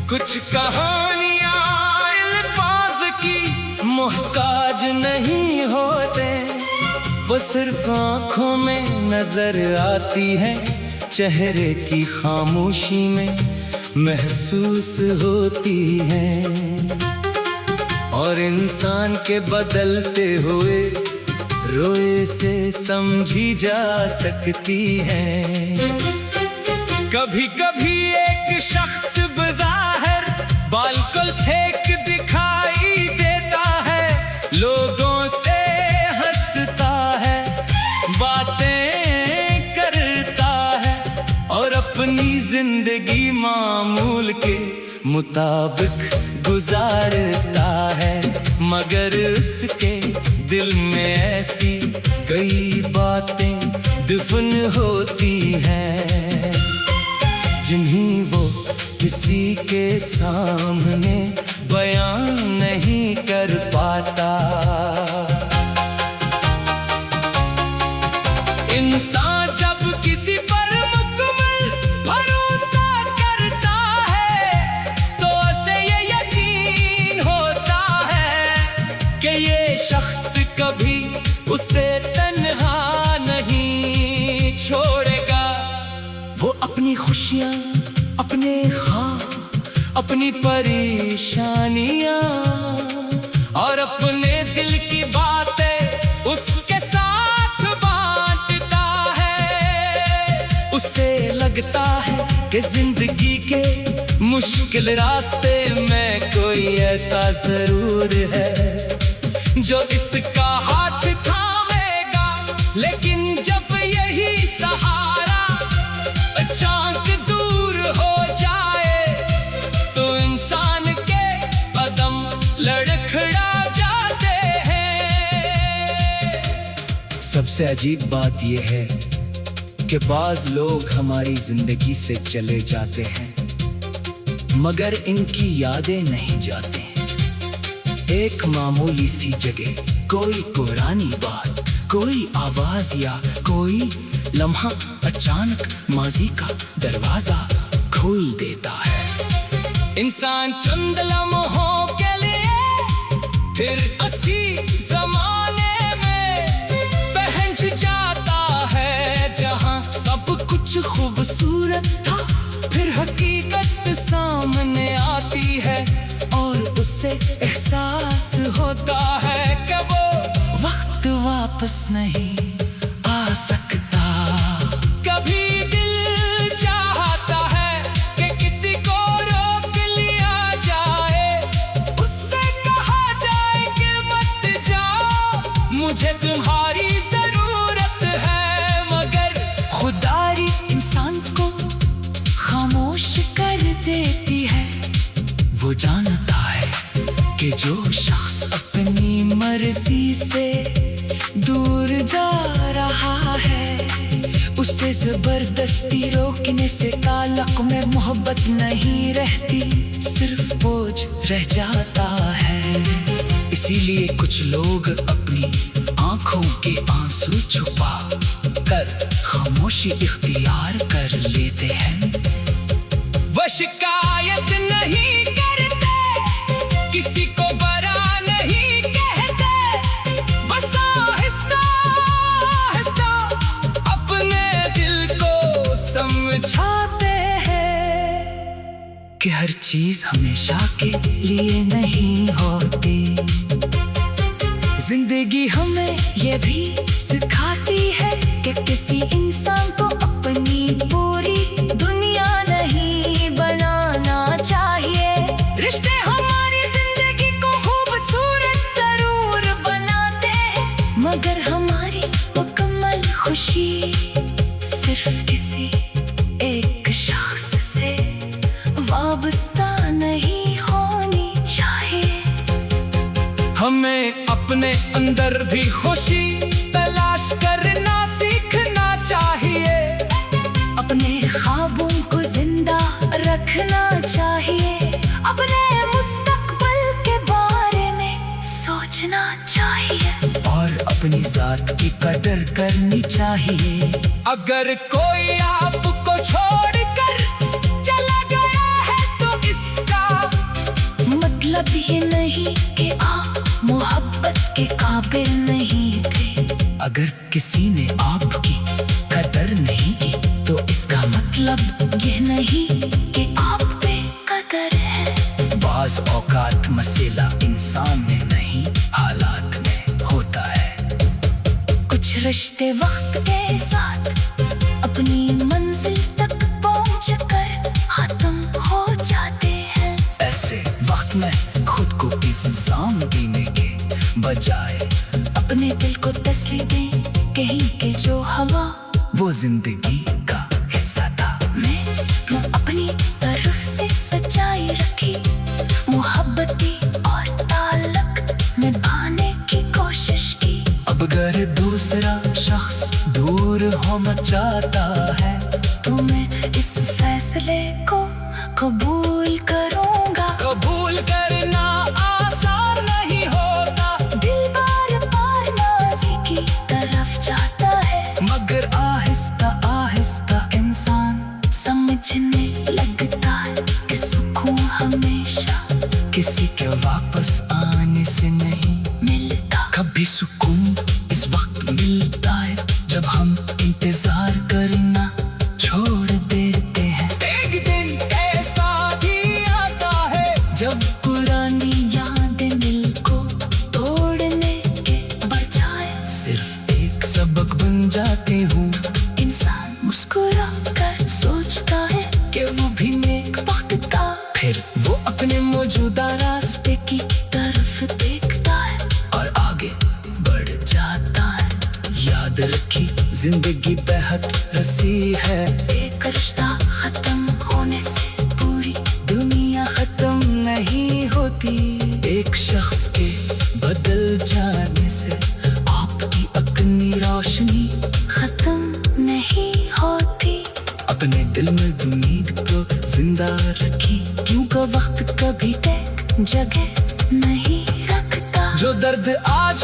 कुछ कहानियां अल्फाज की मोहताज नहीं होते, वो सिर्फ आंखों में नजर आती है, चेहरे की खामोशी में महसूस होती है। और इंसान के बदलते हुए रोए से समझी जा सकती है। कभी कभी एक शख्स बज़ाहिर बालकुल फेंक दिखाई देता है, लोगों से हंसता है, बातें करता है और अपनी जिंदगी मामूल के मुताबिक गुजारता है। मगर उसके दिल में ऐसी कई बातें दफन होती हैं, जिन्हें वो किसी के सामने बयान नहीं कर पाता। इंसान जब किसी पर मुकम्मल भरोसा करता है, तो उसे ये यकीन होता है कि ये शख्स कभी उसे तन्हा नहीं छोड़ेगा। वो अपनी खुशियाँ, अपने ख्वाब, अपनी परेशानियाँ और अपने दिल की बातें उसके साथ बांटता है। उसे लगता है कि जिंदगी के मुश्किल रास्ते में कोई ऐसा जरूर है जो इसका हाथ थामेगा, लेकिन जब यही सहारा अचानक दूर हो जाए, तो इंसान के कदम लड़खड़ा जाते हैं। सबसे अजीब बात यह है कि बाज लोग हमारी जिंदगी से चले जाते हैं, मगर इनकी यादें नहीं जाती। एक मामूली सी जगह, कोई पुरानी बात, कोई आवाज या कोई लम्हा अचानक माजी का दरवाजा खोल देता है। इंसान चंद लम्हों के लिए फिर उसी जमाने में पहुंच जाता है, जहां सब कुछ खूबसूरत था। फिर हकीकत सामने आती है और उससे एहसास होता है कि वो वक्त वापस नहीं आ सकता। कभी दिल चाहता है कि किसी को रोक लिया जाए, उससे कहा जाए कि मत जाओ, मुझे तुम्हारी जरूरत है। मगर खुदारी इंसान को खामोश कर देती है। वो जानता है कि जो शख्स अपनी मर्जी से दूर जा रहा है, उसे जबरदस्ती रोकने से ताल्लुक में मोहब्बत नहीं रहती, सिर्फ बोझ रह जाता है। इसीलिए कुछ लोग अपनी आंखों के आंसू छुपा कर खामोशी इख्तियार कर लेते हैं। वो शिकायत नहीं करते, किसी को बरा नहीं कहते, बस आहिस्ता आहिस्ता अपने दिल को समझाते हैं कि हर चीज हमेशा के लिए नहीं होती। जिंदगी हमें ये भी सिखाती है कि किसी इंसान को अपनी पूरी दुनिया नहीं बनाना चाहिए। रिश्ते हमारी जिंदगी को खूबसूरत जरूर बनाते हैं, मगर हमारी मुकम्मल खुशी सिर्फ किसी एक शख्स से वाबस्ता नहीं होनी चाहिए। हमें अपने अंदर भी खुशी तलाश करना सीखना चाहिए, अपने ख्वाबों को जिंदा रखना चाहिए, अपने मुस्तकबिल के बारे में सोचना चाहिए और अपनी जात की कदर करनी चाहिए। अगर कोई आपको छोड़कर चला गया है, तो इसका मतलब ये नहीं कि आप मोहब्बत के काबिल नहीं थे। अगर किसी ने आपकी कदर नहीं की तो इसका मतलब ये नहीं कि आप बेकदर हैं। बाज़ औकात मसला इंसान में नहीं हालात में होता है। कुछ रिश्ते वक्त के साथ अपनी मंजिल तक पहुंचकर खत्म हो जाते हैं। ऐसे वक्त में खुद को इल्जाम देने के बजाय अपने दिल को तसल्ली दें, कहीं के जो हवा वो जिंदगी का हिस्सा था। मैं अपनी तरफ से सच्चाई रखी, मोहब्बती और ताल्लुक निभाने की कोशिश की। अब अगर दूसरा शख्स दूर होना चाहता है तो मैं इस फैसले को कबूल करूंगा। कबूल करना आसान नहीं होता, दिल बार बार माज़ी की तरफ जाता है, मगर आहिस्ता आहिस्ता इंसान समझने लगता है कि सुकून हमेशा किसी के वापस आने से नहीं मिलता। कभी सुकून इस वक्त मिलता है जब हम इंतजार करना छोड़ देते हैं। एक दिन ऐसा भी आता है जब पुरानी यादें दिल को तोड़ने के बजाय सिर्फ एक सबक बन जाते हूँ। इंसान मुस्कुरा कर सोचता है कि वो भी नेक वक्त का, फिर वो अपने मौजूदा रास्ते की तरफ देखता है और आगे बढ़ जाता है। याद रखी जिंदगी बेहद रसी है, एक रिश्ता खत्म होने से पूरी दुनिया खत्म नहीं होती। एक शख्स के बदल जाने से आपकी अपनी रोशनी खत्म नहीं होती। अपने दिल में उम्मीद को जिंदा रखी, क्योंकि वक्त कभी एक जगह नहीं रखता। जो दर्द आज